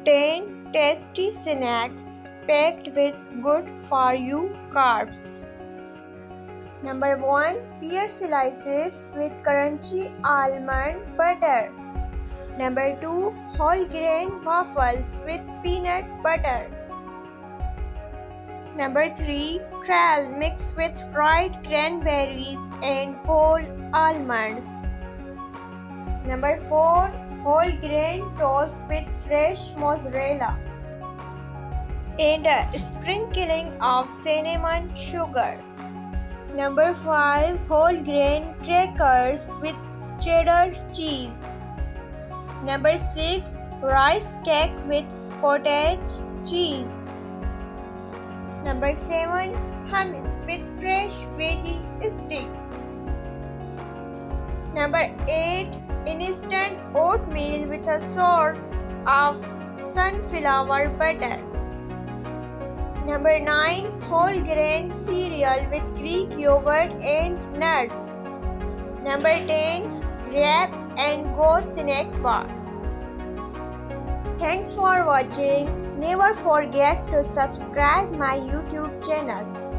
10 tasty snacks packed with good for you carbs. Number 1. Pear slices with crunchy almond butter. Number 2. Whole grain waffles with peanut butter. Number 3. Trail mixed with fried cranberries and whole almonds. Number 4. Whole grain toast with fresh mozzarella and a sprinkling of cinnamon sugar. Number 5. Whole grain crackers with cheddar cheese. Number 6. Rice cake with cottage cheese. Number 7. Hummus with fresh veggie sticks. Number 8. Instant oatmeal with a sort of sunflower butter. Number 9. Whole grain cereal with Greek yogurt and nuts. Number 10. Grab and go snack bar. Thanks for watching. Never forget to subscribe my YouTube channel.